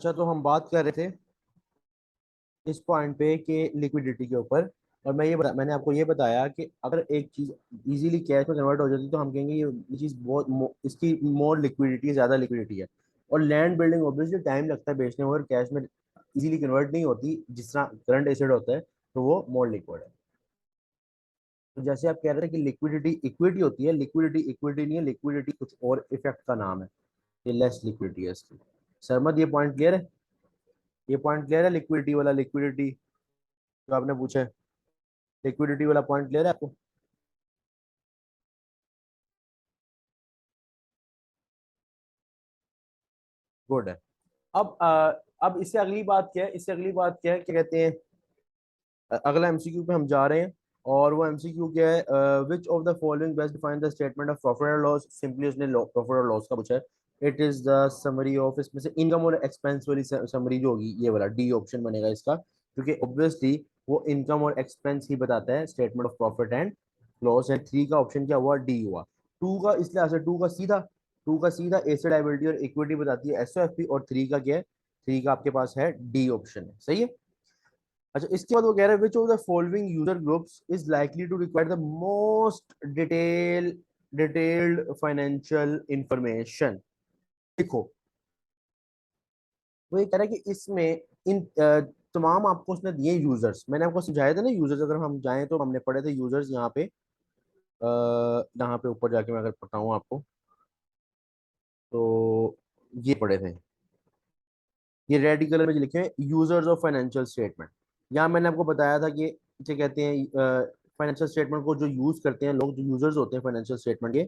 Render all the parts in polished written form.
अच्छा, तो हम बात कर रहे थे इस पॉइंट पे कि लिक्विडिटी के ऊपर। और मैंने आपको ये बताया कि अगर एक चीज इजीली कैश में कन्वर्ट हो जाती है तो हम कहेंगे ये चीज इसकी मोर लिक्विडिटी है, ज्यादा लिक्विडिटी है। और लैंड बिल्डिंग ऑब्वियसली टाइम लगता है बेचने में, और कैश में इजीली कन्वर्ट नहीं होती जिस तरह करंट एसेट होता है, तो वो मोर लिक्विड है। तो जैसे आप कह रहे थे कि लिक्विडिटी इक्विटी होती है, लिक्विडिटी इक्विटी नहीं है, लिक्विडिटी कुछ और इफेक्ट का नाम है। ये लेस लिक्विडिटी है इसकी। सरमद, ये पॉइंट क्लियर है? ये पॉइंट क्लियर है लिक्विडिटी वाला, लिक्विडिटी जो आपने पूछा है, लिक्विडिटी वाला पॉइंट क्लियर है आपको? गुड है। अब इससे अगली बात क्या है, इससे अगली बात क्या है, क्या कहते हैं, अगला एमसीक्यू पे हम जा रहे हैं। और वो एमसीक्यू क्या है? Which of the following best define the statement of profit और लॉस। सिंपली उसने प्रॉफिट और लॉस का पूछा है। It is the summary of, इसमें से इनकम और एक्सपेंस वाली समरी जो होगी, ये वाला डी ऑप्शन बनेगा इसका, क्योंकि ऑब्वियसली वो इनकम और एक्सपेंस ही बताता है statement of profit and loss. And three का ऑप्शन क्या हुआ? डी हुआ। टू का इसलिए आंसर टू का सीधा एसेट लायबिलिटी और इक्विटी बताती है एसओएफपी, और थ्री का क्या है? थ्री का आपके पास है डी ऑप्शन है, सही है। अच्छा, इसके बाद वो कह रहे हैं which of the following user groups is likely to require the most detailed financial information. देखो, वो ये कह रहा है कि इसमें इन तमाम आपको उसने दिए यूजर्स, मैंने आपको समझाया था ना यूजर्स, अगर हम जाएं तो हमने पढ़े थे यूजर्स यहाँ पे। यहाँ पे ऊपर जाके मैं अगर बताऊँ आपको, तो ये पढ़े थे, ये रेड कलर में जो लिखे हैं यूजर्स ऑफ फाइनेंशियल स्टेटमेंट। यहाँ मैंने आपको बताया था कि क्या कहते हैं, फाइनेंशियल स्टेटमेंट को जो यूज करते हैं लोग, जो यूजर्स होते हैं फाइनेंशियल स्टेटमेंट के,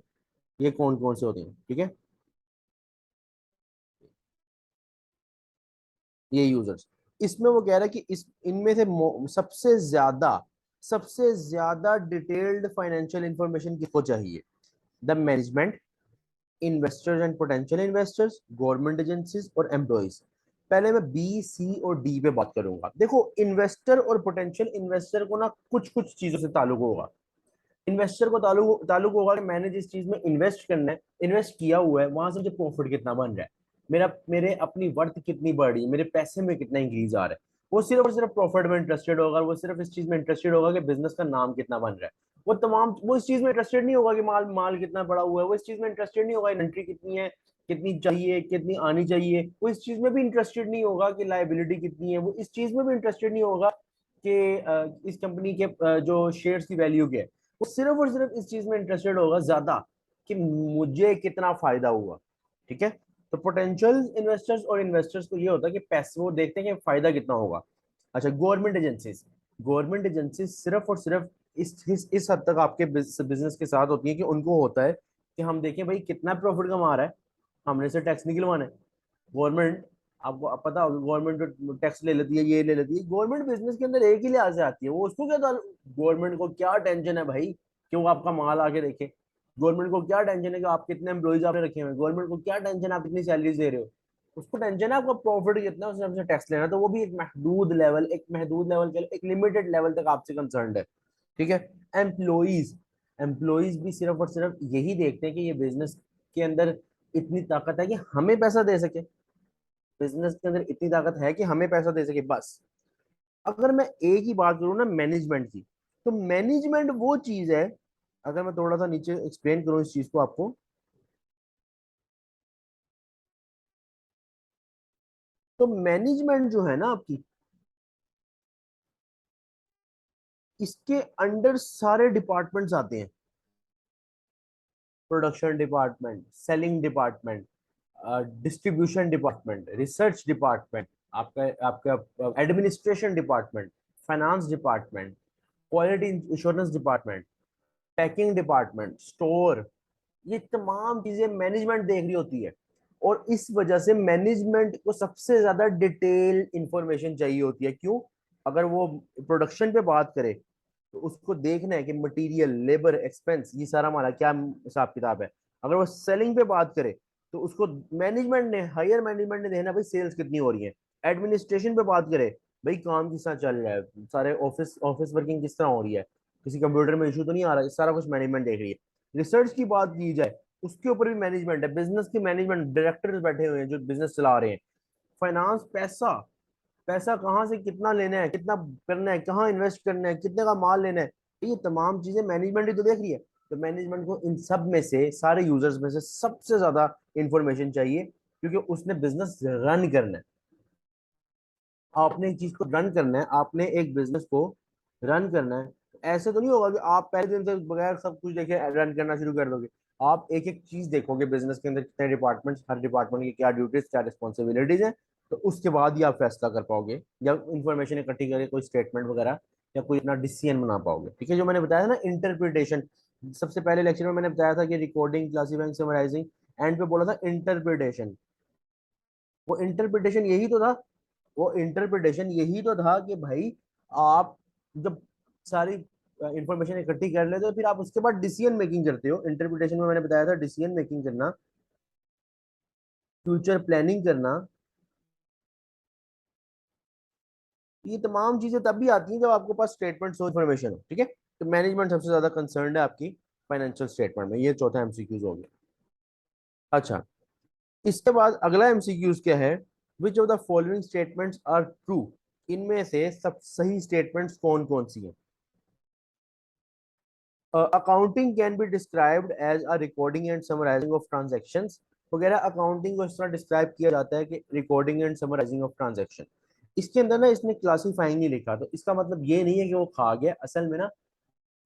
ये कौन कौन से होते हैं, ठीक है। ये यूजर्स, इसमें वो कह रहा है कि इस इनमें से सबसे ज्यादा डिटेल्ड फाइनेंशियल इंफॉर्मेशन किसको चाहिए? The management, investors and potential investors, government agencies और एम्प्लॉइज। पहले मैं बी, सी और डी पे बात करूंगा। देखो, इन्वेस्टर और पोटेंशियल इन्वेस्टर को ना कुछ कुछ चीजों से ताल्लुक होगा। इन्वेस्टर को ताल्लुक ताल्लुक होगा कि मैंने जिस चीज में इन्वेस्ट करना है, इन्वेस्ट किया हुआ है, वहां से मुझे प्रॉफिट कितना बन रहा है, मेरे अपनी वर्थ कितनी बढ़ रही है, मेरे पैसे में कितना इंक्रीज आ रहा है। वो सिर्फ और सिर्फ प्रॉफिट में इंटरेस्टेड होगा, वो सिर्फ इस चीज में इंटरेस्टेड होगा कि बिजनेस का नाम कितना बन रहा है। वो इस चीज में इंटरेस्टेड नहीं होगा कि माल माल कितना बड़ा हुआ है, वो इस चीज में इंटरेस्टेड नहीं होगा इन्वेंट्री कितनी है, कितनी चाहिए, कितनी आनी चाहिए। वो इस चीज में भी इंटरेस्टेड नहीं होगा कि लायबिलिटी कितनी है, वो इस चीज में भी इंटरेस्टेड नहीं होगा कि इस कंपनी के जो शेयर्स की वैल्यू क्या है। वो सिर्फ और सिर्फ इस चीज में इंटरेस्टेड होगा ज्यादा कि मुझे कितना फायदा हुआ, ठीक है। तो पोटेंशियल इन्वेस्टर्स और इन्वेस्टर्स को ये होता है कि पैसे वो देखते हैं कि फायदा कितना होगा। अच्छा, गवर्नमेंट एजेंसीज सिर्फ और सिर्फ इस हद तक आपके बिजनेस के साथ होती है कि उनको होता है कि हम देखें भाई कितना प्रॉफिट कमा रहा है, हमने से टैक्स निकलवाना है। गवर्नमेंट, आपको पता होगा, गवर्नमेंट जो टैक्स ले लेती है, ये ले लेती है, गवर्नमेंट बिजनेस के अंदर एक ही लिहाज से आती है, वो उसको क्या, गवर्नमेंट को क्या टेंशन है भाई कि वो आपका माल आके देखे। गवर्नमेंट को क्या टेंशन है कि आप कितने एम्प्लॉइज आपने रखे हुए हैं, गवर्नमेंट को क्या टेंशन है आप कितनी सैलरीज दे रहे हो। उसको टेंशन है आपका प्रॉफिट कितना है, उसने हमसे टैक्स लेना है, तो वो भी एक महदूद लेवल के, एक लिमिटेड लेवल तक आपसे कंसर्न है, ठीक है। एम्प्लॉइज एम्प्लॉइज भी सिर्फ और सिर्फ यही देखते हैं कि ये बिजनेस के अंदर इतनी ताकत है कि हमें पैसा दे सके, बिजनेस के अंदर इतनी ताकत है कि हमें पैसा दे सके, बस। अगर मैं एक ही बात करूँ ना मैनेजमेंट की, तो मैनेजमेंट वो चीज है, अगर मैं थोड़ा सा नीचे एक्सप्लेन करूँ इस चीज को आपको, तो मैनेजमेंट जो है ना आपकी, इसके अंडर सारे डिपार्टमेंट्स आते हैं। Production department, selling department, distribution department, research department, आपका आपका administration department, finance department, quality insurance department, packing department, store, ये तमाम चीजें मैनेजमेंट देख रही होती है। और इस वजह से मैनेजमेंट को सबसे ज्यादा डिटेल इंफॉर्मेशन चाहिए होती है। क्यों? अगर वो प्रोडक्शन पे बात करे तो उसको देखना है कि मटेरियल, लेबर, एक्सपेंस, ये सारा हमारा क्या हिसाब किताब है। अगर वो सेलिंग पे बात करे तो उसको हायर मैनेजमेंट ने देखना भाई सेल्स कितनी हो रही है। एडमिनिस्ट्रेशन पे बात करे, भाई काम किस तरह चल रहा है, सारे ऑफिस ऑफिस वर्किंग किस तरह हो रही है, किसी कंप्यूटर में इशू तो नहीं आ रहा है, सारा कुछ मैनेजमेंट देख रही है। रिसर्च की बात की जाए, उसके ऊपर भी मैनेजमेंट है, बिजनेस की मैनेजमेंट, डायरेक्टर्स बैठे हुए हैं जो बिजनेस चला रहे हैं। फाइनेंस पैसा, पैसा कहाँ से कितना लेना है, कितना करना है, कहाँ इन्वेस्ट करना है, कितने का माल लेना है, ये तमाम चीजें मैनेजमेंट ही तो देख रही है। तो मैनेजमेंट को इन सब में से, सारे यूजर्स में से सबसे ज्यादा इंफॉर्मेशन चाहिए, क्योंकि उसने बिजनेस रन करना है। आपने एक चीज को रन करना है, आपने एक बिजनेस को रन करना है। ऐसे तो नहीं होगा कि आप पहले दिन से बगैर सब कुछ देखे रन करना शुरू कर दोगे। आप एक एक चीज देखोगे बिजनेस के अंदर कितने डिपार्टमेंट्स, हर डिपार्टमेंट की क्या ड्यूटीज, क्या रिस्पॉन्सिबिलिटीज है, तो उसके बाद ही आप फैसला कर पाओगे, या इंफॉर्मेशन इकट्ठी करके कोई स्टेटमेंट वगैरह या कोई अपना डिसीजन बना पाओगे। ठीक है, जो मैंने बताया ना इंटरप्रिटेशन, सबसे पहले लेक्चर में मैंने बताया था कि रिकॉर्डिंग, क्लासिफाइंग, समराइजिंग, एंड पे बोला था इंटरप्रिटेशन। वो इंटरप्रिटेशन यही तो था, वो इंटरप्रिटेशन यही तो था कि भाई आप जब सारी इंफॉर्मेशन इकट्ठी कर लेते हो, फिर आप उसके बाद डिसीजन मेकिंग करते हो। इंटरप्रिटेशन में मैंने बताया था डिसीजन मेकिंग करना, फ्यूचर प्लानिंग करना, ये तमाम चीजें तब भी आती हैं जब आपके पास स्टेटमेंट सो इन्फॉर्मेशन हो। ठीक है, तो मैनेजमेंट सबसे ज्यादा कंसर्न है आपकी फाइनेंशियल स्टेटमेंट में। ये चौथा एमसीक्यूज हो गया। अच्छा, इसके बाद अगला एमसीक्यूज क्या है, which of the following statements are true, इनमें से सब सही स्टेटमेंट्स कौन कौन सी हैं। Accounting can be described as a recording and summarizing of transactions वगैरह। अकाउंटिंग को इस तरह डिस्क्राइब किया जाता है कि recording and summarizing of transaction. इसके अंदर ना इसने क्लासीफाइंग नहीं लिखा, तो इसका मतलब ये नहीं है कि वो खा गया। असल में ना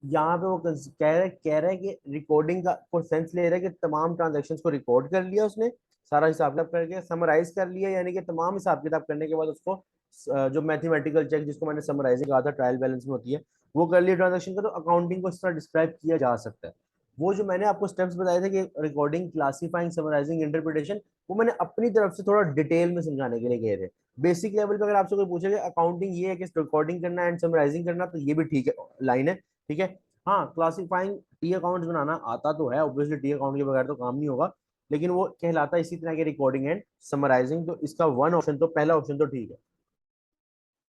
यहाँ पे वो कह रहा है कि रिकॉर्डिंग का को सेंस ले रहा है कि तमाम ट्रांजैक्शंस को रिकॉर्ड कर लिया उसने, सारा हिसाब किताब करके समराइज कर लिया, यानी कि तमाम हिसाब किताब करने के बाद उसको जो मैथमेटिकल चेक, जिसको मैंने समराइजिंग कहा था ट्रायल बैलेंस में होती है, वो कर लिया ट्रांजैक्शन का। तो अकाउंटिंग को इस तरह डिस्क्राइब किया जा सकता है। वो जो मैंने आपको स्टेप्स बताए थे कि रिकॉर्डिंग, क्लासीफाइंग, समराइजिंग, इंटरप्रिटेशन, वो मैंने अपनी तरफ से थोड़ा डिटेल में समझाने के लिए गए थे। बेसिक लेवल पे अगर आपसे कोई पूछेगा अकाउंटिंग ये है कि रिकॉर्डिंग करना एंड समराइजिंग करना, तो ये भी ठीक है, लाइन है। ठीक है। हाँ, क्लासिफाइंग टी अकाउंट्स बनाना आता तो है, ऑब्वियसली टी अकाउंट के बगैर तो काम नहीं होगा, लेकिन वो कहलाता है इसी तरह के रिकॉर्डिंग एंड समराइजिंग। तो इसका वन ऑप्शन, तो पहला ऑप्शन तो ठीक है,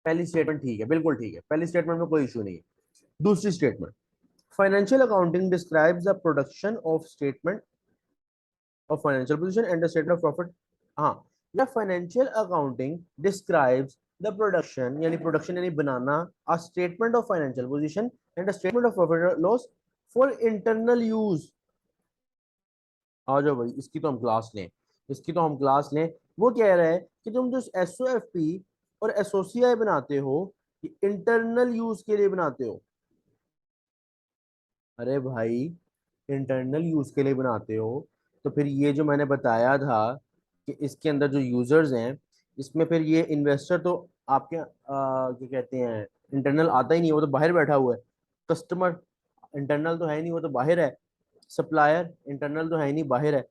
पहली स्टेटमेंट ठीक है, बिल्कुल ठीक है, पहली स्टेटमेंट में कोई इशू नहीं है। दूसरी statement, financial accounting describes the production of statement of financial position and the statement of profit. हाँ, या financial accounting describes the production, यानी प्रोडक्शन यानी बनाना, a statement of financial position and the statement of profit loss for internal use. आ जाओ भाई, इसकी तो हम क्लास लें, इसकी तो हम क्लास लें। वो कह रहा है कि तुम जो एसओएफपी और एसओसीआई बनाते हो, ये इंटरनल यूज के लिए बनाते हो। अरे भाई, इंटरनल यूज के लिए बनाते हो, तो फिर ये जो मैंने बताया था कि इसके अंदर जो यूजर्स हैं, इसमें फिर ये इन्वेस्टर तो आपके क्या कहते हैं, इंटरनल आता ही नहीं, वो तो बाहर बैठा हुआ है। कस्टमर इंटरनल तो है ही नहीं, वो तो बाहर है। सप्लायर इंटरनल तो है ही नहीं, बाहर है।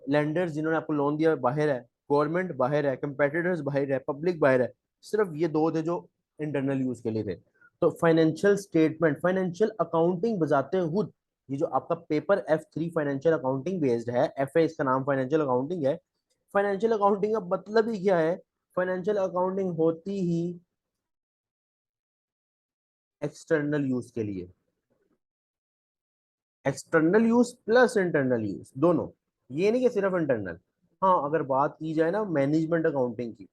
लेंडर्स जिन्होंने आपको लोन दिया बाहर है। गवर्नमेंट बाहर है, कंपेटिटर्स बाहर है, पब्लिक बाहर है। सिर्फ ये दो थे जो इंटरनल यूज के लिए थे। तो फाइनेंशियल स्टेटमेंट, फाइनेंशियल अकाउंटिंग बजाते खुद, ये जो आपका paper F3 financial accounting based है, FA इसका नाम फाइनेंशियल अकाउंटिंग है। फाइनेंशियल अकाउंटिंग का मतलब ही क्या है, फाइनेंशियल अकाउंटिंग होती ही एक्सटर्नल यूज के लिए, external use plus internal use दोनों, ये नहीं कि सिर्फ इंटरनल। हाँ, अगर बात की जाए ना मैनेजमेंट अकाउंटिंग की,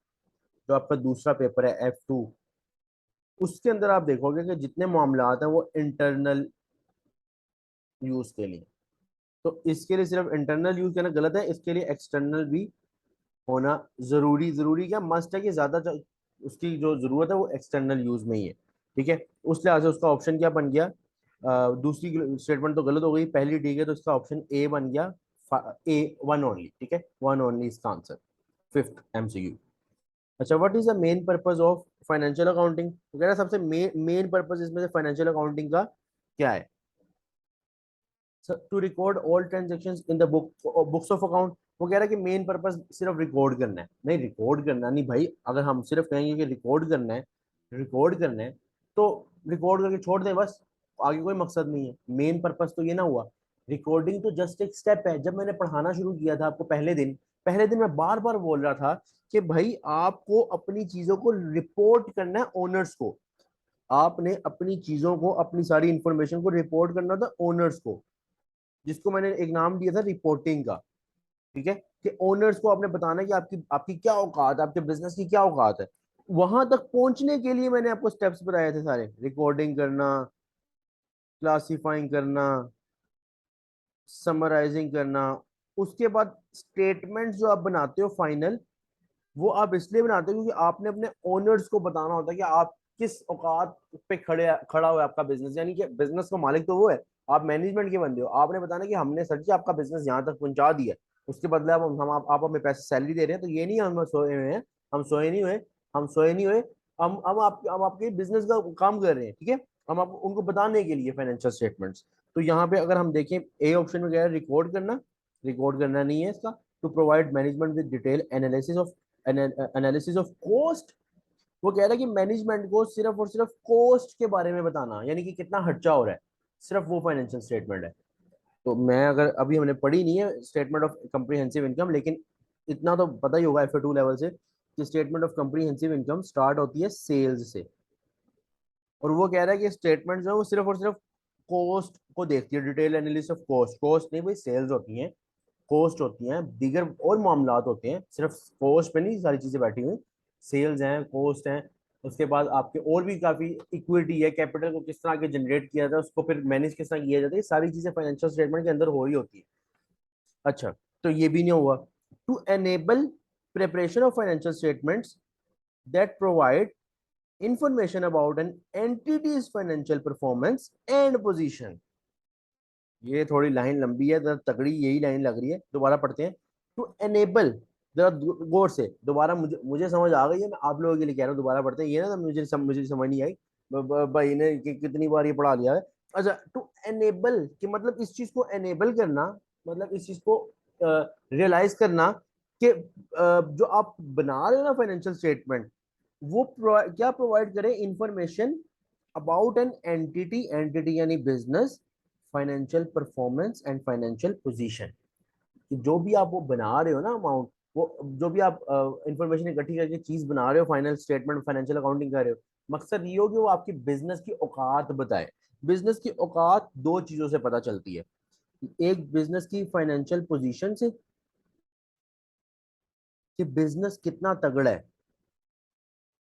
जो आपका दूसरा पेपर है F2, उसके अंदर आप देखोगे कि जितने मामलात हैं वो इंटरनल यूज के लिए। तो इसके लिए सिर्फ इंटरनल यूज करना गलत है, इसके लिए एक्सटर्नल भी होना जरूरी, जरूरी क्या मस्ट है कि ज्यादा उसकी जो जरूरत है वो एक्सटर्नल यूज में ही है। ठीक है, उस लिहाज से उसका ऑप्शन क्या बन गया, दूसरी स्टेटमेंट तो गलत हो गई, पहली ठीक है, तो इसका ऑप्शन ए बन गया, ए वन ओनली। ठीक है, वन ओनली इसका आंसर, फिफ्थ एमसीक्यू। अच्छा, what is the main purpose of financial accounting वगैरह, सबसे मेन पर्पस इसमें से फाइनेंशियल अकाउंटिंग का क्या है। To record all transactions in the books of account. वो कह रहा है कि मेन पर्पस सिर्फ रिकॉर्ड करना है। नहीं, रिकॉर्ड करना नहीं भाई, अगर हम सिर्फ कहेंगे कि रिकॉर्ड करना है, रिकॉर्ड करना है, तो रिकॉर्ड करके छोड़ दें बस, आगे कोई मकसद नहीं है। मेन पर्पस तो ये ना हुआ, रिकॉर्डिंग तो जस्ट एक स्टेप है। जब मैंने पढ़ाना शुरू किया था आपको पहले दिन मैं बार बार बोल रहा था कि भाई आपको अपनी चीजों को रिपोर्ट करना है ओनर्स को, आपने अपनी चीजों को, अपनी सारी इंफॉर्मेशन को रिपोर्ट करना था ओनर्स को, जिसको मैंने एक नाम दिया था रिपोर्टिंग का। ठीक है, कि ओनर्स को आपने बताना है कि आपकी आपकी क्या औकात है, आपके बिजनेस की क्या औकात है। वहां तक पहुंचने के लिए मैंने आपको स्टेप्स बताए थे सारे, रिकॉर्डिंग करना, क्लासिफाइंग करना, समराइजिंग करना। उसके बाद स्टेटमेंट जो आप बनाते हो फाइनल, वो आप इसलिए बनाते हो क्योंकि आपने अपने ओनर्स को बताना होता है कि आप किस औकात पे खड़ा हुआ है आपका बिजनेस, यानी कि बिजनेस का मालिक तो वो है, आप मैनेजमेंट के बंदे हो। आपने बताना कि हमने सर जी आपका बिजनेस यहाँ तक पहुंचा दिया है, उसके बदले आप हमें पैसे सैलरी दे रहे हैं, तो ये नहीं हम सोए हुए हैं, हम सोए नहीं हुए, हम सोए नहीं हुए, हम आपके बिजनेस का काम कर रहे हैं, ठीक है। हम आप उनको बताने के लिए फाइनेंशियल स्टेटमेंट्स। तो यहाँ पे अगर हम देखें ए ऑप्शन में क्या है, रिकॉर्ड करना, रिकॉर्ड करना नहीं है इसका। To provide management with detail analysis of cost. वो कह रहा है कि मैनेजमेंट को सिर्फ और सिर्फ कॉस्ट के बारे में बताना, यानी कि कितना खर्चा हो रहा है, सिर्फ वो फाइनेंशियल स्टेटमेंट है। तो मैं अगर अभी हमने पढ़ी नहीं है स्टेटमेंट ऑफ कम्प्रीहेंसिव इनकम, लेकिन इतना तो पता ही होगा FA2 लेवल से कि statement of comprehensive income start होती है सेल्स से। और वो कह रहा है कि स्टेटमेंट जो है वो सिर्फ और सिर्फ कॉस्ट को देखती है, detail analysis of cost. Cost नहीं भाई, सेल्स होती हैं, कॉस्ट होती हैं, दीगर और मामलात होते हैं, सिर्फ कॉस्ट पे नहीं सारी चीजें बैठी हुई। सेल्स हैं, कॉस्ट हैं, उसके बाद आपके और भी काफी इक्विटी है, कैपिटल को किस तरह के जनरेट किया जाता है, उसको फिर मैनेज किस तरह किया जाता है, ये सारी चीजें फाइनेंशियल स्टेटमेंट के अंदर हो रही होती है। अच्छा, तो ये भी नहीं हुआ। To enable preparation of financial statements that provide information about an entity's financial performance and position। ये थोड़ी लाइन लंबी है, जरा तगड़ी यही लाइन लग रही है, दोबारा पढ़ते हैं। टू एनेबल, जरा गौर से दोबारा, मुझे मुझे समझ आ गई है, मैं आप लोगों के लिए कह रहा हूँ, दोबारा पढ़ते हैं। ये ना मुझे समझ नहीं आई, भाई ने कितनी बार ये पढ़ा लिया है। अच्छा, टू एनेबल कि मतलब इस चीज को एनेबल करना, मतलब इस चीज को रियलाइज करना कि जो आप बना रहे हो ना फाइनेंशियल स्टेटमेंट, वो क्या प्रोवाइड करे, information about an entity, entity यानी business, financial performance and financial position. कि जो भी आप वो बना रहे हो ना अमाउंट, वो जो भी आप इंफॉर्मेशन इकट्ठी करके चीज बना रहे हो, फाइनल स्टेटमेंट फाइनेंशियल अकाउंटिंग कर रहे हो, मकसद ये हो कि वो आपकी बिजनेस की औकात बताए। बिजनेस की औकात दो चीजों से पता चलती है, एक बिजनेस की फाइनेंशियल पोजीशन से कि बिजनेस कितना तगड़ा है,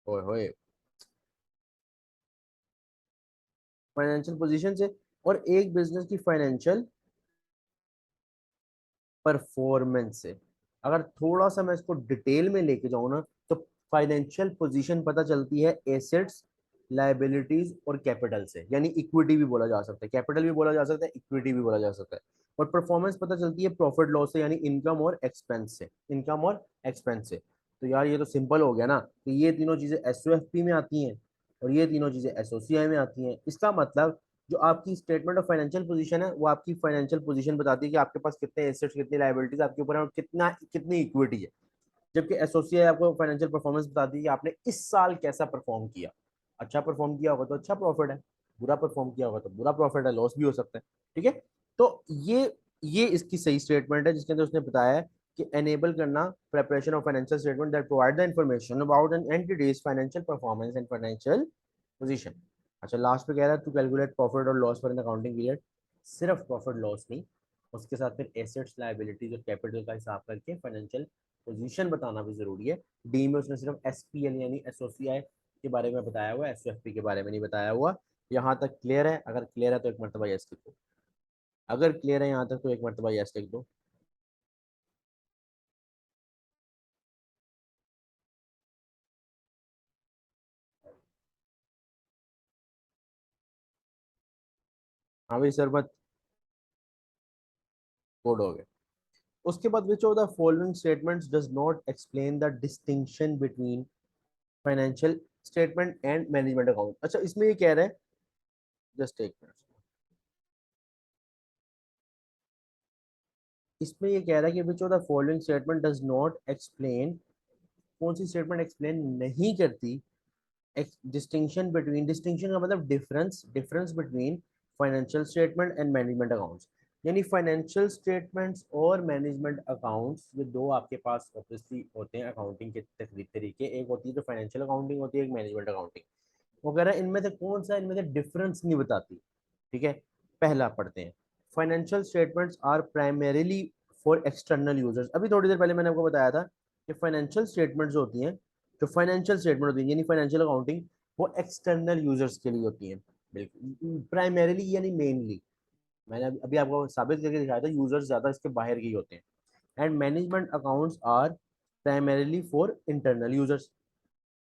ओए होए, फाइनेंशियल पोजीशन से, और एक बिजनेस की फाइनेंशियल परफॉर्मेंस से। अगर थोड़ा सा मैं इसको डिटेल में लेके जाऊँ ना, तो फाइनेंशियल पोजीशन पता चलती है एसेट्स, लाइबिलिटीज और कैपिटल से, यानी इक्विटी भी बोला जा सकता है, कैपिटल भी बोला जा सकता है, इक्विटी भी बोला जा सकता है। और परफॉर्मेंस पता चलती है प्रॉफिट लॉस से, यानी इनकम और एक्सपेंस से, इनकम और एक्सपेंस से। तो यार ये तो सिंपल हो गया ना, कि ये तीनों चीजें SOFP में आती हैं और ये तीनों चीजें SOCI में आती हैं। इसका मतलब जो आपकी स्टेटमेंट ऑफ फाइनेंशियल पोजीशन है, वो आपकी फाइनेंशियल पोजीशन बताती है कि आपके पास कितने एसेट्स, कितनी लाइबिलिटीज आपके ऊपर है, और कितनी इक्विटी है। जबकि एसोसिएट आपको फाइनेंशियल परफॉर्मेंस बताती है कि आपने इस साल कैसा परफॉर्म किया। अच्छा परफॉर्म किया होगा तो अच्छा प्रॉफिट है, बुरा परफॉर्म किया होगा तो बुरा प्रॉफिट है, लॉस भी हो सकता है। ठीक है, तो ये इसकी सही स्टेटमेंट है, जिसके अंदर उसने बताया है कि एनेबल करना preparation of financial statement that provide the information about N entities financial performance and financial position. अच्छा, लास्ट पे कह रहा है टू कैलकुलेट प्रॉफिट और loss for an accounting period. सिर्फ प्रॉफिट लॉस नहीं, उसके साथ फिर एसेट्स, लायबिलिटीज और कैपिटल का हिसाब करके फाइनेंशियल पोजीशन बताना भी जरूरी है। डी में उसने सिर्फ SPL यानी SOCI के बारे में बताया हुआ है, SOFP के बारे में नहीं बताया हुआ। यहाँ तक क्लियर है? अगर क्लियर है तो एक मरतबा यस लिख दो, अगर क्लियर है यहाँ तक तो एक मरतबा यस लिख दो। हाँ भाई सरबत, कोड हो गया। उसके बाद विच of the following statements does not explain the distinction between financial statement and management account. अच्छा, इसमें ये कह रहा है, जस्ट एक मिनट, इसमें ये कह रहा है कि विच of the following statement does not explain, कौन सी स्टेटमेंट एक्सप्लेन नहीं करती डिस्टिंक्शन बिटवीन, डिस्टिंक्शन का मतलब difference, difference between financial statement and management accounts. यानी फाइनेंशियल स्टेटमेंट्स और मैनेजमेंट अकाउंट्स, ये दो आपके पास ऑब्वियसली होते हैं अकाउंटिंग के तरीके, एक होती है जो फाइनेंशियल अकाउंटिंग होती है, एक मैनेजमेंट अकाउंटिंग वगैरह। इनमें से कौन सा इनमें से डिफरेंस नहीं बताती। ठीक है, पहला पढ़ते हैं। Financial statements are primarily for external users. अभी थोड़ी देर पहले मैंने आपको बताया था कि फाइनेंशियल स्टेटमेंट्स होती हैं, जो फाइनेंशियल स्टेटमेंट होती है यानी फाइनेंशियल अकाउंटिंग, वो एक्सटर्नल यूजर्स के लिए होती है, बिल्कुल प्राइमरीली यानी मेनली। मैंने अभी आपको साबित करके दिखाया था यूजर्स ज्यादा इसके बाहर के ही होते हैं। And management accounts are primarily for internal users.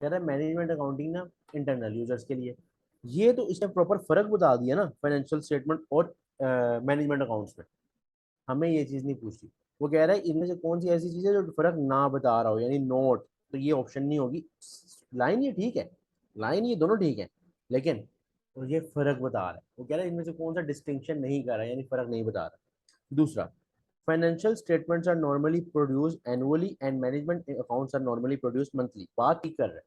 कह रहा है मैनेजमेंट अकाउंटिंग ना इंटरनल यूजर्स के लिए। ये तो इसने प्रॉपर फर्क बता दिया ना फाइनेंशियल स्टेटमेंट और मैनेजमेंट अकाउंट्स में। हमें ये चीज नहीं पूछती। वो कह रहा है इनमें से कौन सी ऐसी चीज है जो फर्क ना बता रहा हो, यानी नोट, तो ये ऑप्शन नहीं होगी। लाइन ये ठीक है, लाइन ये दोनों ठीक है, लेकिन तो ये फर्क बता रहा है। वो कह रहा है इनमें से कौन सा डिस्टिंक्शन नहीं कर रहा है, यानी फर्क नहीं बता रहा। दूसरा, financial statements are normally produce annually and management accounts are normally produce monthly. बात ही कर रहा है,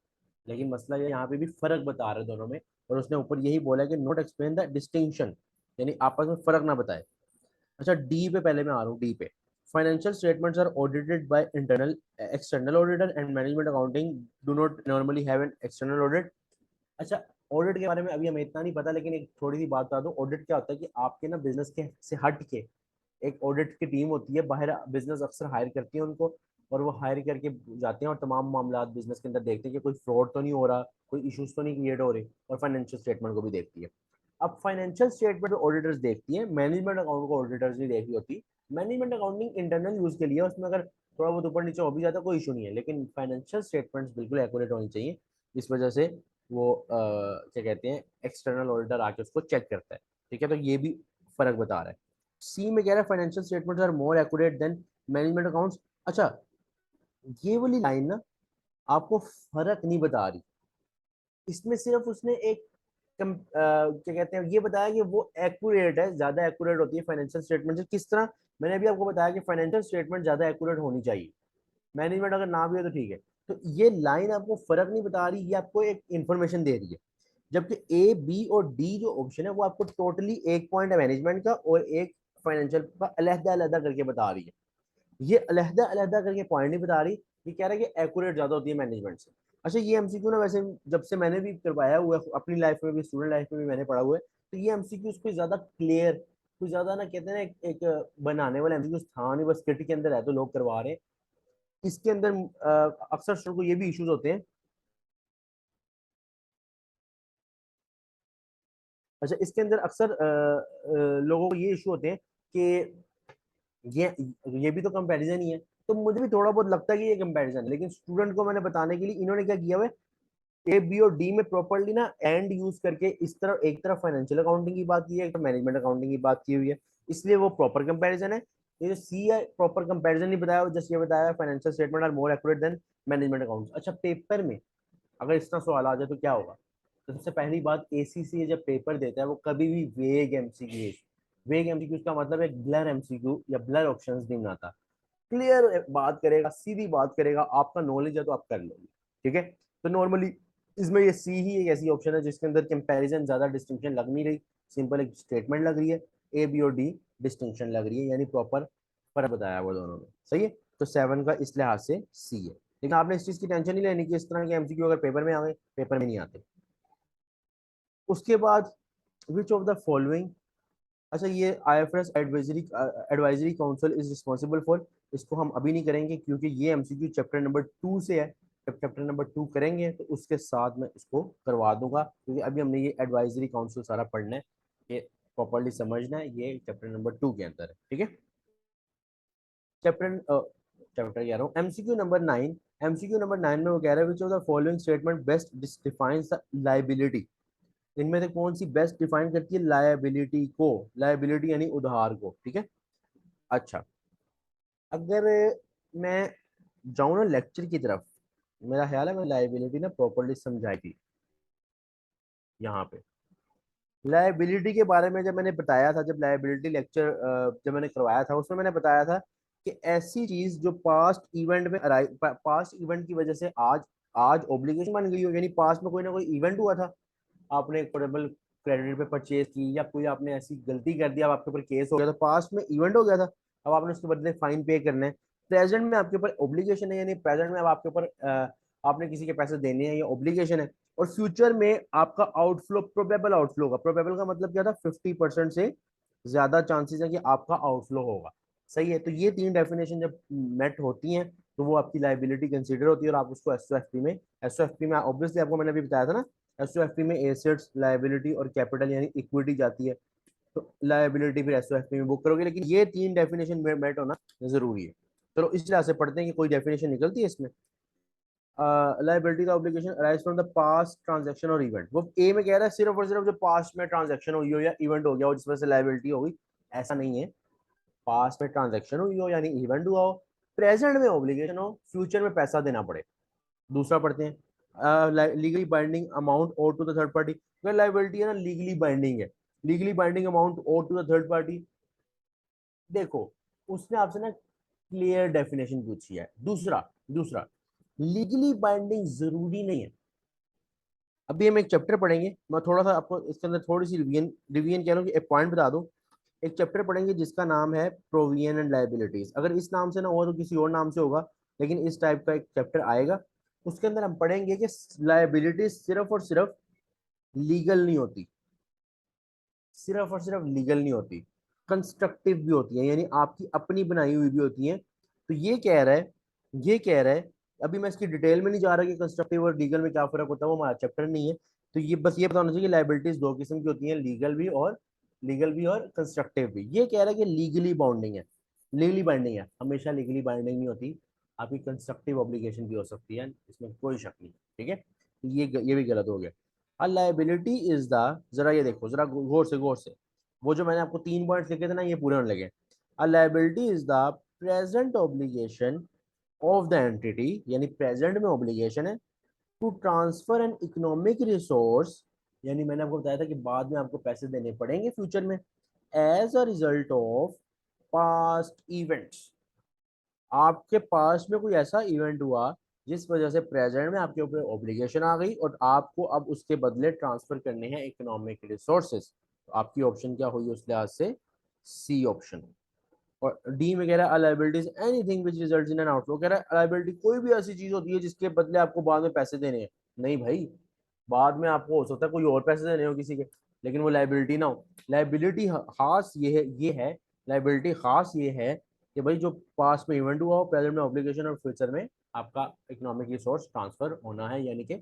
लेकिन मसला ये यहाँ पे भी फर्क बता रहा है दोनों में। और उसने ऊपर यही बोला है कि नोट एक्सप्लेन द डिस्टिंक्शन, यानी आपस में फर्क ना बताए। अच्छा, डी पे पहले मैं आ रहा हूँ, डी पे। Financial statements are audited by internal external auditor and management accounting do not normally have an external audit. अच्छा, ऑडिट के बारे में अभी हमें इतना नहीं पता, लेकिन एक थोड़ी सी बात बता दो। ऑडिट क्या होता है कि आपके ना बिजनेस के से हट के एक ऑडिट की टीम होती है बाहर, बिजनेस अक्सर हायर करती है उनको, और वो हायर करके जाते हैं और तमाम मामला बिजनेस के अंदर देखते हैं कि कोई फ्रॉड तो नहीं हो रहा, कोई इश्यूज तो नहीं क्रिएट हो रहे, और फाइनेंशियल स्टेटमेंट को भी देखती है। अब फाइनेंशियल स्टेटमेंट ऑडिटर्स देखती है, मैनेजमेंट अकाउंट को ऑडिटर्स नहीं देखी होती। मैनेजमेंट अकाउंटिंग इंटरनल यूज के लिए, उसमें अगर थोड़ा बहुत ऊपर नीचे हो भी जाता कोई इशू नहीं है, लेकिन फाइनेंशियल स्टेटमेंट्स बिल्कुल एक्यूरेट होनी चाहिए। इस वजह से वो क्या कहते हैं, एक्सटर्नल ऑडिटर आके उसको चेक करता है। ठीक है, तो ये भी फर्क बता रहा है। सी में कह रहा है financial statements are more accurate than management accounts. अच्छा, ये वाली लाइन ना आपको फर्क नहीं बता रही, इसमें सिर्फ उसने एक क्या कहते हैं ये बताया कि वो एक्यूरेट है, ज्यादा एक्यूरेट होती है फाइनेंशियल स्टेटमेंट से। किस तरह? मैंने अभी आपको बताया कि फाइनेंशियल स्टेटमेंट ज्यादा एक्यूरेट होनी चाहिए, मैनेजमेंट अगर ना भी हो तो ठीक है। तो ये लाइन आपको फर्क नहीं बता रही, ये आपको एक इंफॉर्मेशन दे रही है। जबकि ए बी और डी जो ऑप्शन है वो आपको टोटली एक पॉइंट है मैनेजमेंट का और एक फाइनेंशियल का अलहदा अलहदा करके बता रही है। ये अलहदा अलहदा करके पॉइंट नहीं बता रही, ये कह रहा है कि एक्यूरेट ज्यादा होती है मैनेजमेंट से। अच्छा, ये एमसीक्यू ना वैसे जब से मैंने भी करवाया हुआ है अपनी लाइफ में भी, स्टूडेंट लाइफ में भी मैंने पढ़ा हुआ है, तो ये एमसीक्यू कोई ज्यादा क्लियर, कोई ज्यादा ना कहते हैं ना एक बनाने वाला एमसीक्यू था नहीं, बस किट के अंदर है तो लोग करवा रहे हैं। इसके अंदर अक्सर स्टूडेंट को ये भी इश्यूज होते हैं। अच्छा, इसके अंदर अक्सर लोगों को ये इशू होते हैं कि ये ये भी तो कंपैरिजन ही है। तो मुझे भी थोड़ा बहुत लगता है कि ये कंपैरिजन है, लेकिन स्टूडेंट को मैंने बताने के लिए इन्होंने क्या किया हुआ है, ए बी और डी में प्रॉपर्ली ना एंड यूज करके इस तरफ एक तरफ फाइनेंशियल अकाउंटिंग की बात की है, एक तरफ मैनेजमेंट अकाउंटिंग की बात की हुई है, इसलिए वो प्रॉपर कंपैरिजन है। ये जो सी है प्रॉपर कंपैरिजन नहीं बताया, जस्ट ये बताया financial statement are more accurate than management accounts. अच्छा, पेपर में अगर इस तरह सवाल आ जाए तो क्या होगा? तो सबसे पहली बात, एसीसी जब पेपर देता है वो कभी भी वेग एमसीक्यू, वेग एमसीक्यू का मतलब एक ब्लर एमसीक्यू या ब्लर ऑप्शंस नहीं बनाता, क्लियर बात करेगा, सीधी बात करेगा। आपका नॉलेज है तो आप कर लोगे, ठीक है। तो नॉर्मली इसमें ये सी ही एक ऐसी ऑप्शन है जिसके अंदर कंपैरिजन ज्यादा डिस्टिंक्शन लग नहीं रही, सिंपल एक स्टेटमेंट लग रही है। ए बी और डी डिस्टिंक्शन लग रही है, यानी प्रॉपर फर्क बताया वो दोनों में, सही है। तो 7 का इस लिहाज से सी है। लेकिन आपने इस चीज की टेंशन नहीं लेनी कि इस तरह के एमसीक्यू अगर पेपर में आ गए, पेपर में नहीं आते। उसके बाद विच ऑफ द फॉलोइंग, अच्छा ये IFS advisory advisory council is responsible for, इसको हम अभी नहीं करेंगे क्योंकि ये एमसीक्यू चैप्टर नंबर 2 से है। जब चैप्टर नंबर 2 करेंगे तो उसके साथ मैं इसको करवा दूंगा, क्योंकि अभी हमने ये एडवाइजरी काउंसिल सारा पढ़ना है, ये प्रॉपर्ली समझना है, ये चैप्टर नंबर 2 के अंदर है, ठीक है। चैप्टर चैप्टर कह रहा हूँ एमसीक्यू नंबर 9। एमसीक्यू नंबर 9 में वो कह रहा है which of the following statement best defines the liability, इनमें से कौन सी बेस्ट डिफाइन करती है लायबिलिटी को, लायबिलिटी यानी उधार को, ठीक है। अच्छा, अगर मैं जाऊँ ना लेक्चर की तरफ, मेरा ख्याल है मैं लायबिलिटी ना प्रॉपर्ली समझाई थी यहाँ पे। लायबिलिटी के बारे में जब मैंने बताया था, जब लायबिलिटी लेक्चर जब मैंने करवाया था, उसमें मैंने बताया था कि ऐसी चीज जो पास्ट इवेंट में पास्ट इवेंट की वजह से आज आज ऑब्लिगेशन बन गई हो, यानी पास्ट में कोई ना कोई इवेंट हुआ था, आपने एक पोर्टेबल क्रेडिट पे परचेज की या कोई आपने ऐसी गलती कर दिया, अब आपके ऊपर केस हो गया, तो पास्ट में इवेंट हो गया था, अब आपने उसके बदले फाइन पे करना है। प्रेजेंट में आपके ऊपर ऑब्लिगेशन है, यानी प्रेजेंट में अब आपके ऊपर आपने किसी के पैसे देने हैं, ये ऑब्लिगेशन है। और फ्यूचर में आपका आउटफ्लो प्रोबेबल आउटफ्लो होगा। प्रोबेबल का मतलब क्या था, 50% से ज्यादा चांसेस है कि आपका आउटफ्लो होगा। सही है, तो ये तीन डेफिनेशन जब मेट होती हैं तो वो आपकी लाइबिलिटी कंसीडर होती है और आप उसको एसओएफपी में, एसओएफपी में ऑब्वियसली आपको मैंने अभी बताया था ना, एसओएफपी में एसेट्स, लाइबिलिटी और कैपिटल यानी इक्विटी जाती है, तो लाइबिलिटी फिर एसओएफपी में बुक करोगे, लेकिन ये तीन डेफिनेशन मेट होना जरूरी है। चलो इस लिहाज से पढ़ते हैं कि कोई डेफिनेशन निकलती है इसमें। लाइबिलिटी का obligation arise from the past transaction और इवेंट, वो ए में कह रहा है सिर्फ और सिर्फ जो पास्ट में ट्रांजैक्शन हुई हो या इवेंट हो गया हो जिस वजह से लाइबिलिटी हो गई, ऐसा नहीं है। पास्ट में ट्रांजैक्शन हुई हो यानी इवेंट हुआ हो, प्रेजेंट में ऑब्लिगेशन हो, फ्यूचर में पैसा देना पड़े। दूसरा पढ़ते हैं, लीगली बाइंडिंग अमाउंट और टू द थर्ड पार्टी। अगर लाइबिलिटी है ना लीगली बाइंडिंग है, लीगली बाइंडिंग अमाउंट और टू द थर्ड पार्टी, देखो उसने आपसे ना क्लियर डेफिनेशन पूछी है। दूसरा दूसरा लीगली बाइंडिंग जरूरी नहीं है। अभी हम एक चैप्टर पढ़ेंगे, मैं थोड़ा सा आपको इसके अंदर थोड़ी सी रिवीजन रिवीजन कह रहा हूँ कि एक पॉइंट बता दूं। एक चैप्टर पढ़ेंगे जिसका नाम है प्रोविजन एंड लाइबिलिटीज, अगर इस नाम से ना हो तो किसी और नाम से होगा, लेकिन इस टाइप का एक चैप्टर आएगा। उसके अंदर हम पढ़ेंगे कि लाइबिलिटीज सिर्फ और सिर्फ लीगल नहीं होती, सिर्फ और सिर्फ लीगल नहीं होती, कंस्ट्रक्टिव भी होती है, यानी आपकी अपनी बनाई हुई भी होती है। तो ये कह रहा है अभी मैं इसकी डिटेल में नहीं जा रहा कि कंस्ट्रक्टिव और लीगल में क्या फर्क होता है, वो हमारा चैप्टर नहीं है। तो ये बस ये पता होना चाहिए कि लाइबिलिटीज दो किस्म की होती हैं, लीगल भी और कंस्ट्रक्टिव भी। ये कह रहा है कि लीगली बाउंडिंग है, लीगली बाइंडिंग है, हमेशा लीगली बाइंडिंग नहीं होती, आपकी कंस्ट्रक्टिव ऑब्लिगेशन भी हो सकती है, इसमें कोई शक नहीं। ठीक है, ये भी गलत हो गया। अ लाइबिलिटी इज द, जरा ये देखो जरा गौर से, वो जो मैंने आपको तीन पॉइंट्स लिखे थे ना ये पूरे होने लगे। A liability is the present obligation of the entity, यानी प्रेजेंट में ऑब्लिगेशन है, to transfer an economic resource, यानी मैंने आपको बताया था कि बाद में आपको पैसे देने पड़ेंगे फ्यूचर में, as a result of past events, आपके पास में कोई ऐसा इवेंट हुआ जिस वजह से प्रेजेंट में आपके ऊपर ऑब्लिगेशन आ गई और आपको अब उसके बदले ट्रांसफर करने हैं इकोनॉमिक रिसोर्सेज। तो आपकी ऑप्शन क्या हुई उस लिहाज से, सी ऑप्शन। और डी में कह रहा है liabilities anything which results in an outflow, कह रहा है लायबिलिटी कोई भी ऐसी चीज होती है जिसके बदले आपको बाद में पैसे देने हैं। नहीं भाई, बाद में आपको हो सकता है कोई और पैसे देने हो किसी के, लेकिन वो लायबिलिटी ना हो। लायबिलिटी खास ये है लायबिलिटी खास ये है कि भाई जो पास में इवेंट हुआ हो, प्रेजेंट में ऑब्लिगेशन और फ्यूचर में आपका इकोनॉमिक रिसोर्स ट्रांसफर होना है, यानी कि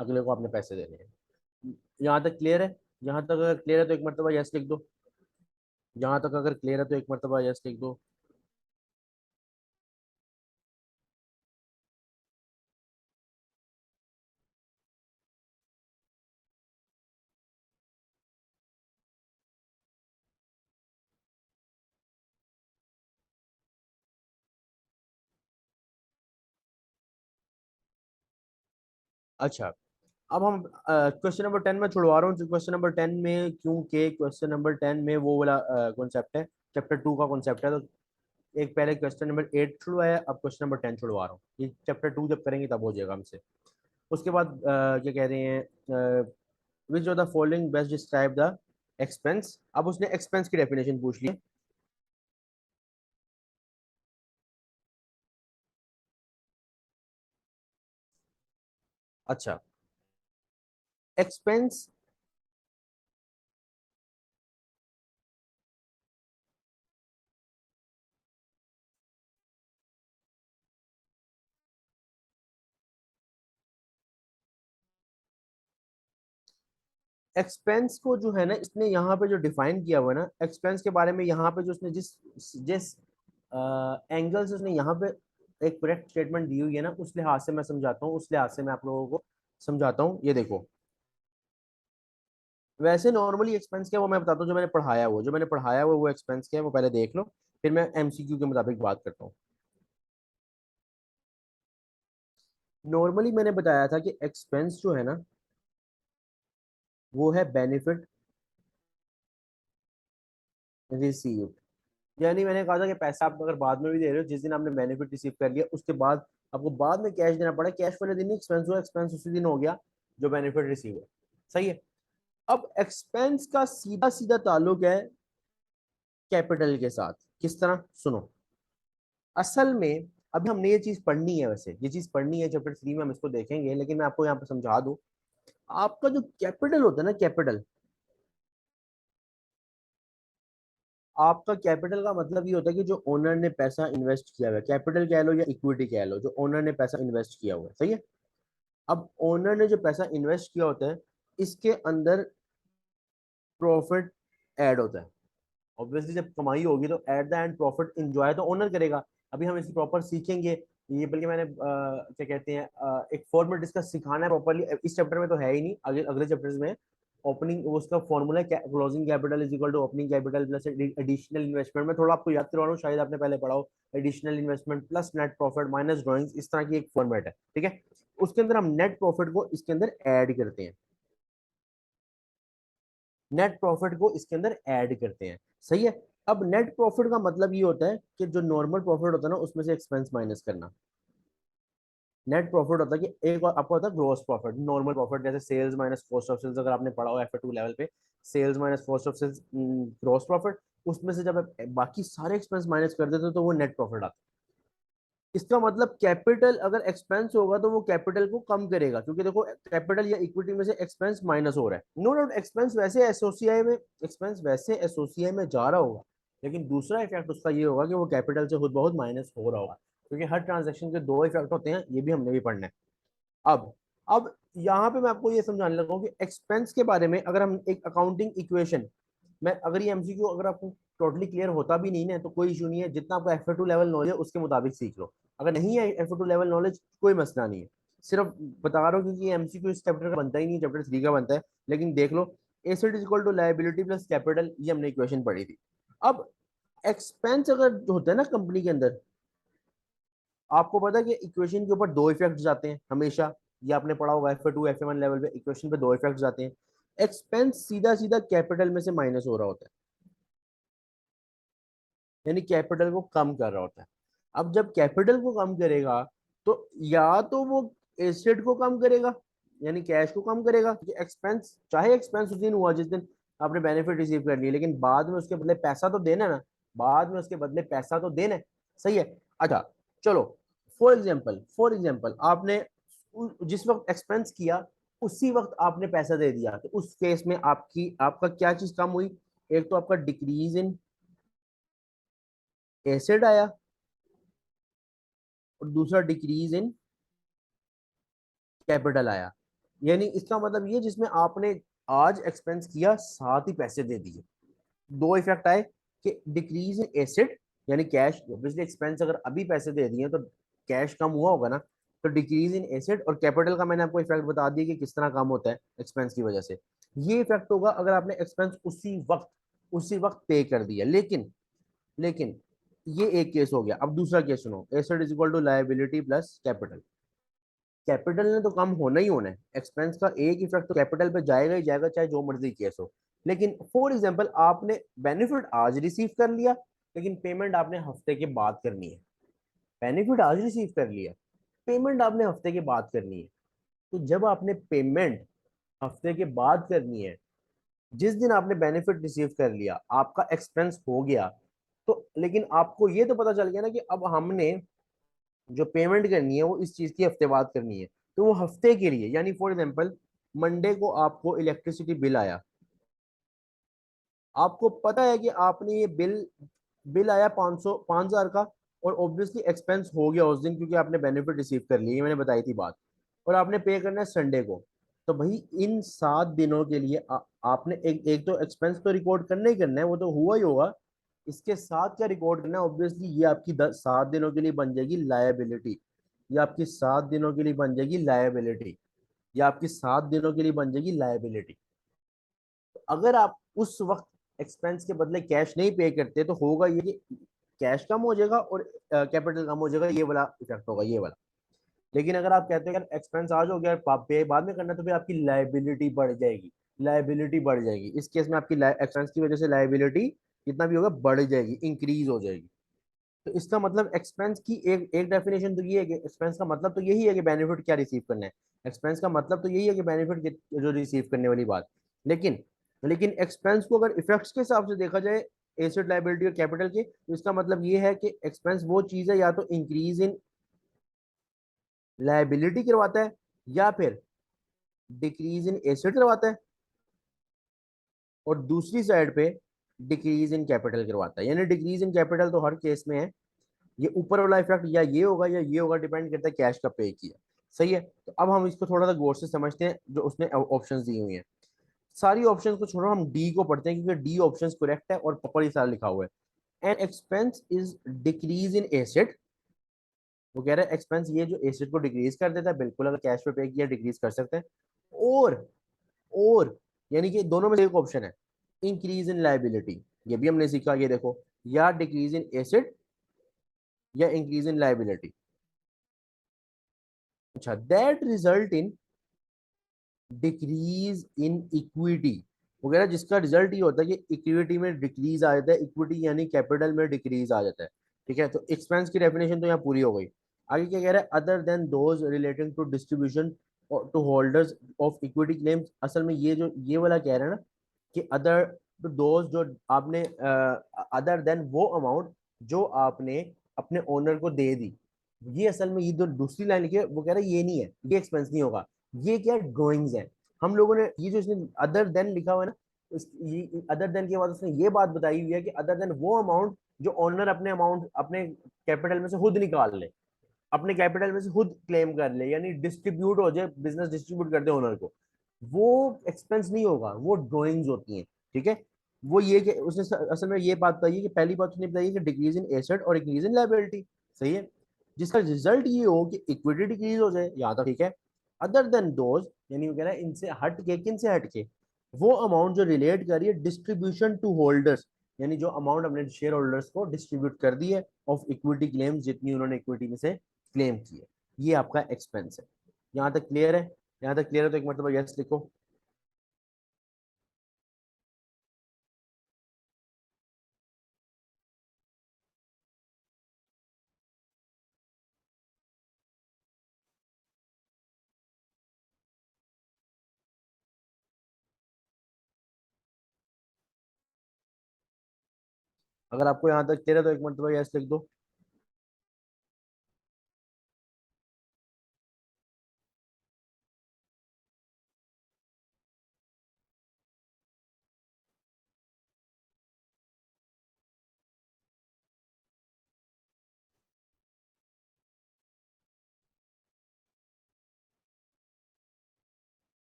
अगले को आपने पैसे देने हैं। यहाँ तक क्लियर है? यहाँ तक अगर क्लियर है तो एक मरतबा यस लिख दो, यहाँ तक अगर क्लियर है तो एक मरतबा यस लिख दो। अच्छा, अब हम क्वेश्चन नंबर 10 में छुड़वा रहा हूँ। क्वेश्चन नंबर 10 में क्योंकि क्वेश्चन नंबर 10 में वो वाला कॉन्सेप्ट है, चैप्टर 2 का कॉन्सेप्ट है, तो एक पहले क्वेश्चन नंबर 8 छुड़वाया, अब क्वेश्चन नंबर 10 छुड़वा रहा हूँ, ये चैप्टर 2 जब करेंगे तब हो जाएगा हमसे। उसके बाद क्या कह रहे हैं, which of the following best describe the expense, अब उसने एक्सपेंस की डेफिनेशन पूछ ली है। अच्छा, एक्सपेंस, एक्सपेंस को जो है ना इसने यहाँ पे जो डिफाइन किया हुआ है ना एक्सपेंस के बारे में, यहाँ पे जो उसने जिस जिस एंगल से उसने यहाँ पे एक करेक्ट स्टेटमेंट दी हुई है ना, उस लिहाज से मैं समझाता हूँ, उस लिहाज से मैं आप लोगों को समझाता हूँ। ये देखो, वैसे नॉर्मली एक्सपेंस क्या है वो मैं बताता हूँ, जो मैंने पढ़ाया हुआ वो एक्सपेंस क्या है वो पहले देख लो, फिर मैं एमसीक्यू के मुताबिक बात करता हूँ। नॉर्मली मैंने बताया था कि एक्सपेंस जो है ना वो है बेनिफिट रिसीव्ड, यानी मैंने कहा था कि पैसा आप अगर बाद में भी दे रहे हो, जिस दिन आपने बेनिफिट रिसीव कर लिया उसके बाद आपको बाद में कैश देना पड़ा, कैश वाले दिन एक्सपेंस हुआ, एक्सपेंस उसी दिन हो गया जो बेनिफिट रिसीव है। सही है। अब एक्सपेंस का सीधा सीधा ताल्लुक है कैपिटल के साथ। किस तरह, सुनो। असल में अभी हमने ये चीज पढ़नी है, वैसे ये चीज पढ़नी है चैप्टर 3 में, हम इसको देखेंगे, लेकिन मैं आपको यहाँ पे समझा दूं। आपका जो कैपिटल होता है ना, कैपिटल, आपका कैपिटल का मतलब ये होता है कि जो ओनर ने पैसा इन्वेस्ट किया हुआ है, कैपिटल कह लो या इक्विटी कह लो, जो ओनर ने पैसा इन्वेस्ट किया हुआ है, सही है। अब ओनर ने जो पैसा इन्वेस्ट किया होता है, इसके अंदर प्रॉफिट ऐड होता है। ऑब्वियसली जब कमाई होगी तो at the end profit enjoy तो ओनर करेगा। अभी हम इसकी प्रॉपर सीखेंगे ये, बल्कि मैंने क्या कहते हैं एक फॉर्मेट इसका सिखाना है प्रॉपरली, इस चैप्टर में तो है ही नहीं, आगे अगले चैप्टर्स में। ओपनिंग उसका फॉर्मूला है closing capital is equal to opening capital plus additional investment. मैं थोड़ा आपको याद करवा रहा हूँ, शायद आपने पहले पढ़ा हो। Additional investment plus net profit minus drawings, इस तरह की एक फॉर्मेट है, ठीक है। उसके अंदर हम नेट प्रॉफिट को इसके अंदर ऐड करते हैं, नेट प्रॉफिट को इसके अंदर ऐड करते हैं, सही है। अब नेट प्रॉफिट का मतलब ये होता है कि जो नॉर्मल प्रॉफिट होता है ना उसमें से एक्सपेंस माइनस करना। नेट प्रॉफिट होता है कि एक आपको होता है ग्रोस प्रॉफिट, नॉर्मल प्रॉफिट, जैसे sales minus cost of sales, अगर आपने पढ़ा हो F2 लेवल पे, sales minus cost of sales gross profit. उसमें से जब आप बाकी सारे एक्सपेंस माइनस कर देते हो तो वो नेट प्रॉफिट आता है। इसका मतलब कैपिटल अगर एक्सपेंस होगा तो वो कैपिटल को कम करेगा, क्योंकि देखो कैपिटल या इक्विटी में से एक्सपेंस माइनस हो रहा है। नो डाउट एक्सपेंस वैसे एसोसिएट में जा रहा होगा, लेकिन दूसरा इफेक्ट उसका ये होगा कि वो कैपिटल से खुद बहुत माइनस हो रहा होगा, क्योंकि हर ट्रांजेक्शन के दो इफेक्ट होते हैं, ये भी हमने भी पढ़ना है। अब यहाँ पे मैं आपको ये समझाने लगा हूँ कि एक्सपेंस के बारे में अगर हम एक अकाउंटिंग इक्वेशन, मैं अगर ये एमसीक्यू अगर आपको टोटली क्लियर होता भी नहीं है तो कोई इशू नहीं है, जितना आपको F2 लेवल नॉलेज है उसके मुताबिक सीख लो। अगर नहीं है F2 लेवल नॉलेज कोई मसला नहीं है, सिर्फ बता रहा हूँ क्योंकि एमसीक्यू इस चैप्टर का बनता ही नहीं, चैप्टर 3 का बनता है। लेकिन देख लो, asset is equal to liability plus capital, ये हमने इक्वेशन पढ़ी थी। अब एक्सपेंस अगर होता है ना कंपनी के अंदर, आपको पता है कि इक्वेशन के ऊपर दो इफेक्ट जाते हैं हमेशा, ये आपने पढ़ा होगा F2 F1 लेवल पे, इक्वेशन पे दो इफेक्ट जाते हैं। एक्सपेंस सीधा सीधा कैपिटल में से माइनस हो रहा होता है, यानी कैपिटल को कम कर रहा होता है। अब जब कैपिटल को कम करेगा तो या तो वो एसेट को कम करेगा, यानी कैश को कम करेगा, क्योंकि एक्सपेंस, चाहे एक्सपेंस उस दिन हुआ जिस दिन आपने बेनिफिट रिसीव कर लिया, लेकिन बाद में उसके बदले पैसा तो देना है ना, बाद में उसके बदले पैसा तो देना है, सही है। अच्छा, चलो, फॉर एग्जाम्पल आपने जिस वक्त एक्सपेंस किया उसी वक्त आपने पैसा दे दिया, तो उस केस में आपका क्या चीज कम हुई? एक तो आपका डिक्रीज इन एसेट आया, और दूसरा डिक्रीज इन कैपिटल आया। यानी इसका मतलब ये, जिसमें आपने आज एक्सपेंस किया साथ ही पैसे दे दिए, दो इफेक्ट आए कि डिक्रीज इन एसेट, यानी कैश, ऑब्वियसली एक्सपेंस अगर अभी पैसे दे दिए तो कैश कम हुआ होगा ना, तो डिक्रीज इन एसेट, और कैपिटल का मैंने आपको इफेक्ट बता दिया कि किस तरह कम होता है एक्सपेंस की वजह से। ये इफेक्ट होगा अगर आपने एक्सपेंस उसी वक्त पे कर दिया। लेकिन ये एक केस हो गया। अब दूसरा केस सुनो, asset is equal to liability plus capital. Capital ने तो कम होना ही होना है, एक्सपेंस का एक इफेक्ट तो कैपिटल पे जाएगा ही जाएगा, चाहे जो मर्जी केस हो। लेकिन फॉर एग्जांपल आपने बेनिफिट आज रिसीव कर लिया, लेकिन पेमेंट आपने हफ्ते के बाद करनी है। बेनिफिट आज रिसीव कर लिया, पेमेंट आपने हफ्ते के बाद करनी है। तो जब आपने पेमेंट हफ्ते के बाद करनी है, जिस दिन आपने बेनिफिट रिसीव कर लिया आपका एक्सपेंस हो गया, तो लेकिन आपको ये तो पता चल गया ना कि अब हमने जो पेमेंट करनी है वो इस चीज की हफ्ते बाद करनी है। तो वो हफ्ते के लिए, यानी फॉर एग्जांपल मंडे को आपको इलेक्ट्रिसिटी बिल आया, आपको पता है कि आपने ये बिल बिल आया 5,000 का, और ऑब्वियसली एक्सपेंस हो गया उस दिन क्योंकि आपने बेनिफिट रिसीव कर लिया, ये मैंने बताई थी बात, और आपने पे करना है संडे को। तो भाई इन 7 दिनों के लिए आपने एक तो एक्सपेंस तो रिकॉर्ड करना ही करना है, वो तो हुआ ही होगा। इसके साथ क्या रिकॉर्ड करना है? ऑब्वियसली ये आपकी 7 दिनों के लिए बन जाएगी लायबिलिटी, ये आपकी 7 दिनों के लिए बन जाएगी लायबिलिटी, या आपकी 7 दिनों के लिए बन जाएगी लायबिलिटी। अगर आप उस वक्त एक्सपेंस के बदले कैश नहीं पे करते तो होगा ये कि कैश कम हो जाएगा और कैपिटल कम हो जाएगा, ये वाला इफेक्ट होगा, ये वाला। लेकिन अगर आप कहते हैं कि एक्सपेंस आज हो गया पे बाद में करना, तो फिर आपकी लायबिलिटी बढ़ जाएगी, लायबिलिटी बढ़ जाएगी। इस केस में आपकी एक्सपेंस की वजह से लायबिलिटी कितना भी होगा बढ़ जाएगी, इंक्रीज हो जाएगी। तो इसका मतलब एक्सपेंस की एक एक डेफिनेशन तो ये है कि एक्सपेंस का मतलब तो यही है कि बेनिफिट क्या रिसीव करना है। एक्सपेंस का मतलब तो यही है कि बेनिफिट जो रिसीव करने वाली बात। लेकिन लेकिन एक्सपेंस को अगर इफेक्ट्स के हिसाब से देखा जाए, एसेट लायबिलिटी और कैपिटल के, तो इसका मतलब ये है कि एक्सपेंस वो चीज है या तो इंक्रीज इन लायबिलिटी करवाता है, या फिर डिक्रीज इन एसेट करवाता है। और दूसरी साइड पे डिक्रीज इन कैपिटल करवाता है। यानी डिक्रीज इन कैपिटल तो हर केस में है, ये ऊपर वाला इफेक्ट या ये होगा या ये होगा, डिपेंड करता है कैश का पे किया। सही है, तो अब हम इसको थोड़ा सा गौर से समझते हैं जो उसने ऑप्शंस दी हुई हैं। सारी ऑप्शंस को छोड़ो, हम डी को पढ़ते हैं क्योंकि डी ऑप्शंस करेक्ट है और प्रॉपर ही सारा लिखा हुआ है। An expense is decrease in asset, वो कह रहा है एक्सपेंस ये जो एसेट को डिक्रीज कर देता है, बिल्कुल अगर कैश पे किया डिक्रीज कर सकते हैं। और और यानी कि दोनों में से एक ऑप्शन है इंक्रीज इन लाइबिलिटी, ये भी हमने सीखा, ये देखो, या डिक्रीज इन एसेट या इंक्रीज इन लाइबिलिटी। अच्छा, that result in decrease in equity वगैरह, जिसका रिजल्ट ये होता है कि इक्विटी में डिक्रीज आ जाता है, इक्विटी यानी कैपिटल में डिक्रीज आ जाता है। ठीक है, तो एक्सपेंस की डेफिनेशन तो यहाँ पूरी हो गई। आगे क्या कह रहा है, other than those relating to distribution to holders of equity claims. असल में ये जो ये वाला कह रहा है ना कि अदर टू दोज, जो आपने अदर देन वो अमाउंट जो आपने अपने ओनर को दे दी, ये असल में ये जो दूसरी लाइन लिखी है वो कह रहा है ये नहीं है, ये एक्सपेंस नहीं होगा, ये क्या ड्रॉइंग्स है। हम लोगों ने ये जो इसने अदर देन लिखा हुआ है ना, ये अदर देन के बाद उसने ये बात बताई हुई है कि अदर देन वो अमाउंट जो ओनर अपने अमाउंट अपने कैपिटल में से खुद निकाल ले, अपने कैपिटल में से खुद क्लेम कर ले, यानी डिस्ट्रीब्यूट हो जाए, बिजनेस डिस्ट्रीब्यूट कर दे ओनर को, वो एक्सपेंस नहीं होगा, वो ड्रॉइंग्स होती हैं। ठीक है, वो ये कि उसने असल में ये बात बताई है कि पहली बात उसने बताई है कि डिक्रीज इन एसेट और इंक्रीज इन लायबिलिटी। सही है, जिसका रिजल्ट ये हो कि इक्विटी डिक्रीज हो जाए, यहाँ तक ठीक है। अदर देन दोज, यानी वो कह रहा है इनसे हट के, किन से हट के, वो अमाउंट जो रिलेट कर रही है डिस्ट्रीब्यूशन टू होल्डर्स, यानी जो अमाउंट अपने शेयर होल्डर्स को डिस्ट्रीब्यूट कर दी है ऑफ इक्विटी क्लेम्स, जितनी उन्होंने इक्विटी में से क्लेम की है, ये आपका एक्सपेंस है। यहाँ तक क्लियर है? यहाँ तक क्लियर है तो एक मतलब यस लिखो। अगर आपको यहाँ तक क्लियर है तो एक मतलब यस लिख दो।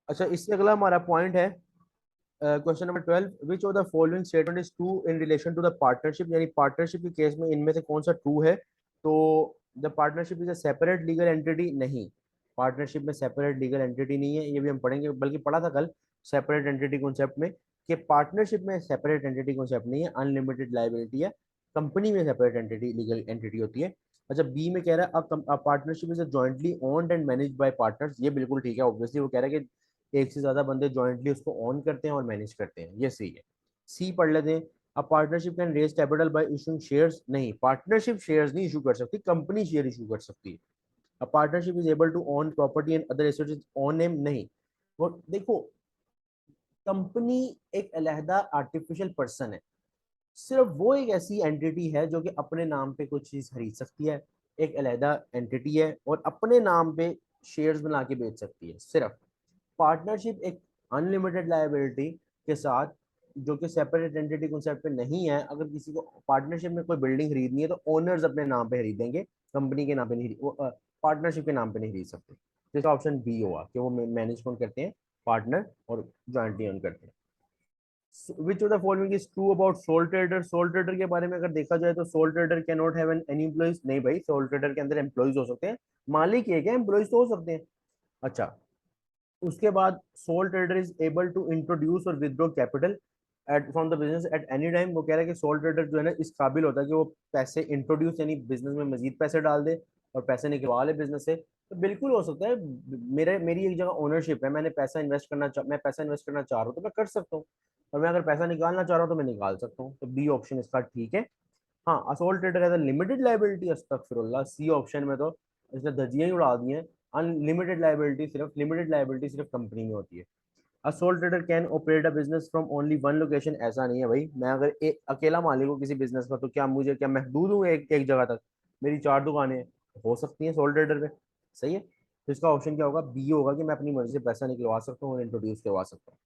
अच्छा, इससे अगला हमारा पॉइंट है question number 12, which of the following statement is true in relation to the partnership, यानी पार्टनरशिप के केस में इनमें से कौन सा ट्रू है। तो the partnership is a separate legal entity, नहीं, पार्टनरशिप में सेपरेट लीगल एंटिटी नहीं है, ये भी हम पढ़ेंगे, बल्कि पढ़ा था कल सेपरेट एंटिटी कॉन्सेप्ट में कि पार्टनरशिप में सेपरेट एंटिटी कॉन्सेप्ट नहीं है, अनलिमिटेड लाइबिलिटी है। कंपनी में सेपरेट एंटिटी लीगल एंटिटी होती है। अच्छा, बी में कह रहा है partnership is jointly owned and managed by partners, ये बिल्कुल ठीक है, ऑब्वियसली वो कह रहा है कि एक से ज्यादा बंदे जॉइंटली उसको ऑन करते हैं और मैनेज करते हैं, ये सही है। सी पढ़ लेते हैं, अब partnership can raise capital by issuing shares, नहीं, पार्टनरशिप शेयर्स नहीं इशू कर सकती, कंपनी शेयर इशू कर सकती है। अब partnership is able to own property and other assets on name, नहीं। वो देखो, कंपनी एक अलहदा आर्टिफिशियल पर्सन है, सिर्फ वो एक ऐसी एंटिटी है जो कि अपने नाम पे कुछ चीज खरीद सकती है, एक अलहदा एंटिटी है और अपने नाम पे शेयर्स बना के बेच सकती है सिर्फ। पार्टनरशिप एक अनलिमिटेड लायबिलिटी के साथ, जो कि सेपरेट एंटिटी कॉन्सेप्ट पे नहीं है, अगर किसी को पार्टनरशिप में कोई बिल्डिंग खरीदनी है तो ओनर्स अपने नाम पे खरीदेंगे, कंपनी के नाम पे नहीं, वो पार्टनरशिप के नाम पे नहीं खरीद सकते। तो इसका ऑप्शन बी हुआ कि वो मैनेज कौन करते हैं, पार्टनर, और जॉइंटली ओन करते हैं। Which of the following is true about soul trader, soul trader के बारे में अगर देखा जाए तो soul trader can not have any employees, नहीं भाई, सोल ट्रेडर के अंदर एम्प्लॉइज हो सकते हैं, मालिक एक है, एम्प्लॉइज तो हो सकते हैं। अच्छा, उसके बाद sole trader is able to introduce और withdraw capital at from the business at any time, वो कह रहा है कि सोल ट्रेडर जो है ना इस काबिल होता है कि वो पैसे इंट्रोड्यूस यानी बिजनेस में मजीद पैसे डाल दे और पैसे निकलवा ले बिजनेस से, तो बिल्कुल हो सकता है। मेरी एक जगह ओनरशिप है, मैं पैसा इन्वेस्ट करना चाह रहा हूँ तो मैं कर सकता हूँ, और मैं अगर पैसा निकालना चाह रहा हूँ तो मैं निकाल सकता हूँ, तो बी ऑप्शन इसका ठीक है। हाँ, a sole trader has limited liability, अस्तगफिरुल्लाह, सी ऑप्शन में तो इसने धज्जियां ही उड़ा दी हैं। अनलिमिटेड लाइबिलिटी सिर्फ, लिमिटेड लाइबिलिटी सिर्फ कंपनी में होती है। A sole trader can operate a business from only one location, ऐसा नहीं है भाई, मैं अगर एक अकेला मालिक हूँ किसी बिजनेस का तो क्या मुझे क्या महदूद हूँ एक जगह तक, मेरी 4 दुकानें हैं, हो सकती है सोल ट्रेडर में। सही है, तो इसका ऑप्शन क्या होगा, बी होगा कि मैं अपनी मर्जी से पैसा निकलवा सकता हूँ और इंट्रोड्यूस करवा सकता हूँ।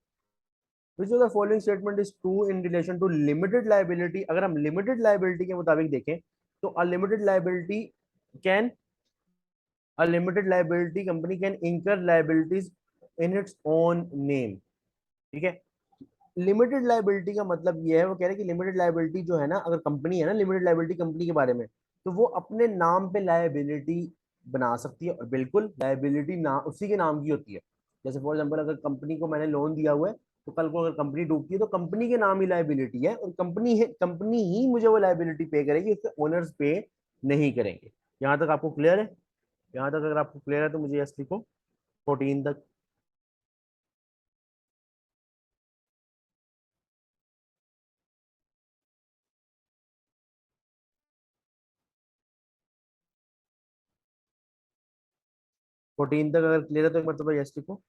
Which of the following statement is true in relation to limited liability. अगर हम लिमिटेड लाइबिलिटी के मुताबिक देखें तो unlimited liability can, a limited liability company can incur liabilities in its own name। ठीक है, लिमिटेड लाइबिलिटी का मतलब ये है, वो कह रहे हैं कि लिमिटेड लाइबिलिटी जो है ना, अगर कंपनी है ना, लिमिटेड लाइबिलिटी कंपनी के बारे में, तो वो अपने नाम पे लाइबिलिटी बना सकती है, और बिल्कुल लाइबिलिटी ना उसी के नाम की होती है। जैसे फॉर एग्जांपल अगर कंपनी को मैंने लोन दिया हुआ है, तो कल को अगर कंपनी डूबती है तो कंपनी के नाम ही लाइबिलिटी है, और कंपनी ही मुझे वो लाइबिलिटी पे करेगी, उसके ओनर्स पे नहीं करेंगे। यहाँ तक आपको क्लियर है? यहाँ तक अगर आपको क्लियर है तो मुझे यस लिखो, 14 तक। 14 तक अगर क्लियर है तो एक मतलब यस लिखो।